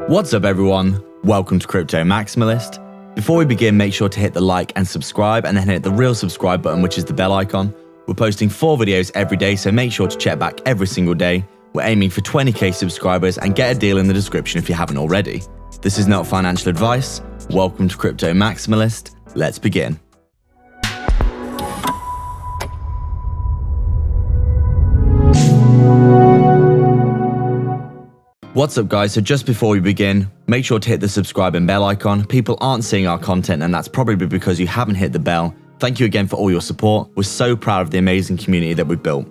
What's up everyone, welcome to Crypto Maximalist. Before we begin, make sure to hit the like and subscribe and then hit the real subscribe button, which is the bell icon. We're posting 4 videos every day, so make sure to check back every single day. We're aiming for 20k subscribers and get a deal in the description if you haven't already. This is not financial advice. Welcome to Crypto Maximalist. Let's begin. What's up guys, so just before we begin, make sure to hit the subscribe and bell icon. People aren't seeing our content and that's probably because you haven't hit the bell. Thank you again for all your support. We're so proud of the amazing community that we've built.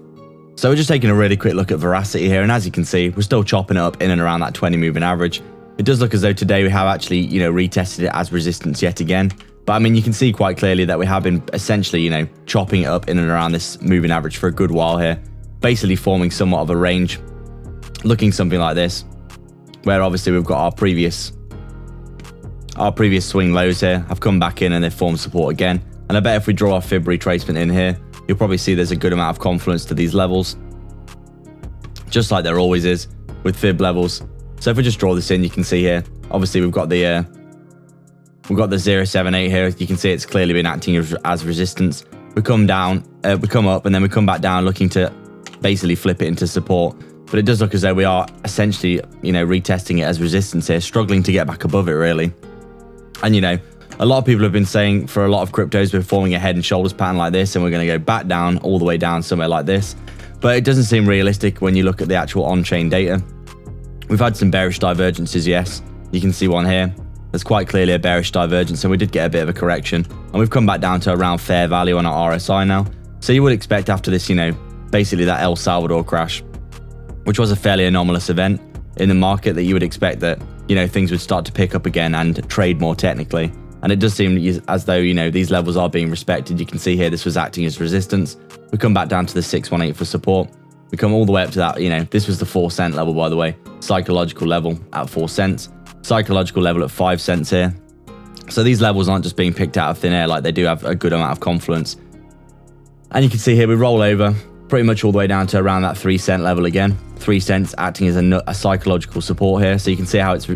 So we're just taking a really quick look at Verasity here, and as you can see, we're still chopping it up in and around that 20 moving average. It does look as though today we have actually, retested it as resistance yet again. But I mean, you can see quite clearly that we have been essentially, chopping it up in and around this moving average for a good while here, basically forming somewhat of a range, looking something like this, where obviously we've got our previous swing lows here have come back in and they've formed support again. And I bet if we draw our fib retracement in here, you'll probably see there's a good amount of confluence to these levels, just like there always is with fib levels. So if we just draw this in, you can see here, obviously we've got the 078 here. You can see it's clearly been acting as resistance. We come down, we come up, and then we come back down, looking to basically flip it into support. But it does look as though we are essentially, retesting it as resistance here, struggling to get back above it really. And a lot of people have been saying for a lot of cryptos, we're forming a head and shoulders pattern like this, and we're going to go back down, all the way down somewhere like this. But it doesn't seem realistic when you look at the actual on-chain data. We've had some bearish divergences, yes. You can see one here. There's quite clearly a bearish divergence, and we did get a bit of a correction. And we've come back down to around fair value on our RSI now. So you would expect after this, basically that El Salvador crash, which was a fairly anomalous event in the market, that you would expect that, things would start to pick up again and trade more technically. And it does seem as though, these levels are being respected. You can see here, this was acting as resistance. We come back down to the 618 for support. We come all the way up to that, this was the 4 cent level, by the way, psychological level at 4 cents, psychological level at 5 cents here. So these levels aren't just being picked out of thin air, like they do have a good amount of confluence. And you can see here, we roll over pretty much all the way down to around that 3 cent level again. 3 cents acting as a psychological support here. So you can see how it's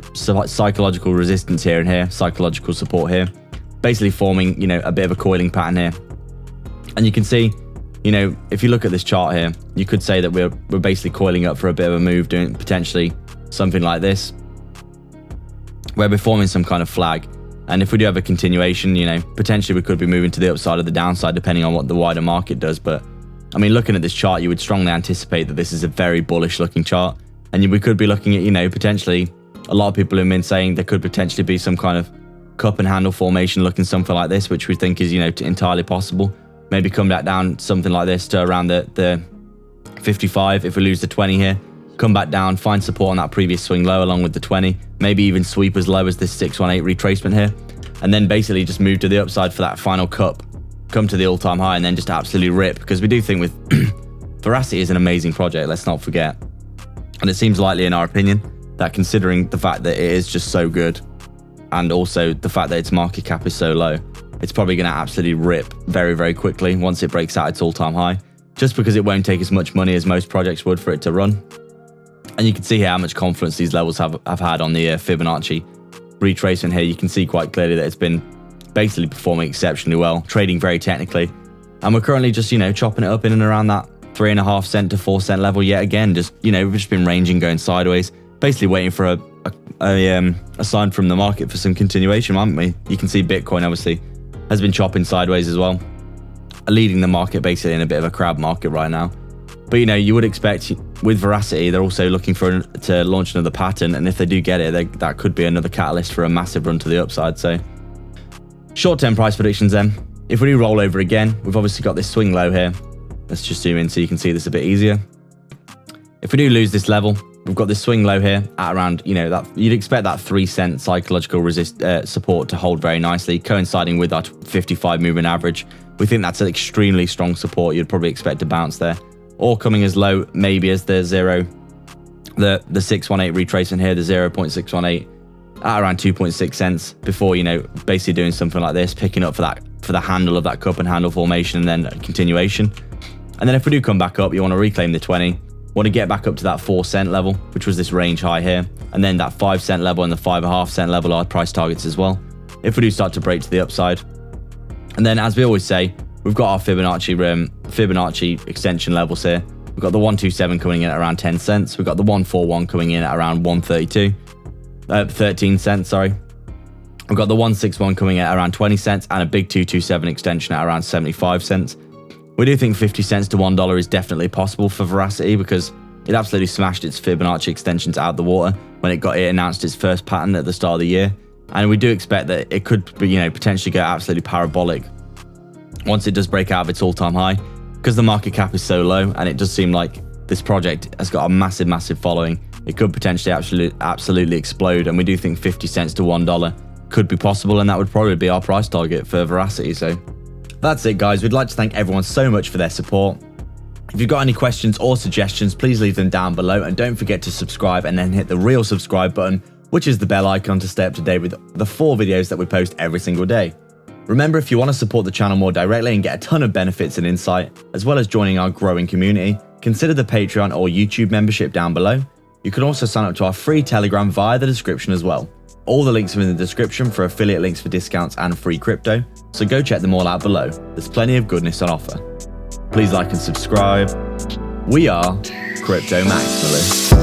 psychological resistance here and here, psychological support here, basically forming, a bit of a coiling pattern here. And you can see, if you look at this chart here, you could say that we're basically coiling up for a bit of a move, doing potentially something like this, where we're forming some kind of flag. And if we do have a continuation, potentially we could be moving to the upside or the downside, depending on what the wider market does. But I mean, looking at this chart, you would strongly anticipate that this is a very bullish looking chart. And we could be looking at, potentially, a lot of people have been saying there could potentially be some kind of cup and handle formation looking something like this, which we think is, entirely possible. Maybe come back down something like this to around the 55 if we lose the 20 here. Come back down, find support on that previous swing low along with the 20. Maybe even sweep as low as this 618 retracement here. And then basically just move to the upside for that final cup. Come to the all-time high and then just absolutely rip, because we do think with Verasity is an amazing project, let's not forget. And it seems likely, in our opinion, that considering the fact that it is just so good, and also the fact that its market cap is so low, it's probably going to absolutely rip very, very quickly once it breaks out its all-time high, just because it won't take as much money as most projects would for it to run. And you can see here how much confluence these levels have had on the Fibonacci retracement here. You can see quite clearly that it's been basically performing exceptionally well, trading very technically. And we're currently just, chopping it up in and around that 3.5 cent to 4 cent level yet again. Just, we've just been ranging, going sideways, basically waiting for a sign from the market for some continuation, haven't we? You can see Bitcoin obviously has been chopping sideways as well, leading the market basically in a bit of a crab market right now. But, you would expect with Verasity, they're also looking to launch another pattern. And if they do get it, that could be another catalyst for a massive run to the upside. So short-term price predictions then. If we do roll over again, we've obviously got this swing low here. Let's just zoom in so you can see this a bit easier. If we do lose this level, we've got this swing low here at around, that you'd expect that 3 cent psychological support to hold very nicely, coinciding with our 55 moving average. We think that's an extremely strong support. You'd probably expect to bounce there, or coming as low maybe as the 618 retracement here, the 0.618. At around 2.6 cents before, basically doing something like this, picking up for the handle of that cup and handle formation and then a continuation. And then if we do come back up, you want to reclaim the 20, Want to get back up to that 4-cent level, which was this range high here, and then that 5-cent level and the 5.5-cent level are price targets as well, if we do start to break to the upside. And then, as we always say, we've got our Fibonacci extension levels here. We've got the 127 coming in at around 10 cents. We've got the 141 coming in at around 13 cents, sorry. We've got the 161 coming in at around 20 cents and a big 227 extension at around 75 cents. We do think 50 cents to $1 is definitely possible for Verasity because it absolutely smashed its Fibonacci extensions out of the water when it announced its first pattern at the start of the year. And we do expect that it could be, potentially go absolutely parabolic once it does break out of its all-time high, because the market cap is so low and it does seem like this project has got a massive following. It could potentially absolutely explode, and we do think 50 cents to $1 could be possible, and that would probably be our price target for Verasity. So that's it, guys. We'd like to thank everyone so much for their support. If you've got any questions or suggestions, please leave them down below, and don't forget to subscribe and then hit the real subscribe button, which is the bell icon, to stay up to date with the 4 videos that we post every single day. Remember, if you want to support the channel more directly and get a ton of benefits and insight, as well as joining our growing community, consider the Patreon or YouTube membership down below. You can also sign up to our free Telegram via the description as well. All the links are in the description for affiliate links for discounts and free crypto, so go check them all out below. There's plenty of goodness on offer. Please like and subscribe. We are Crypto Maximalists.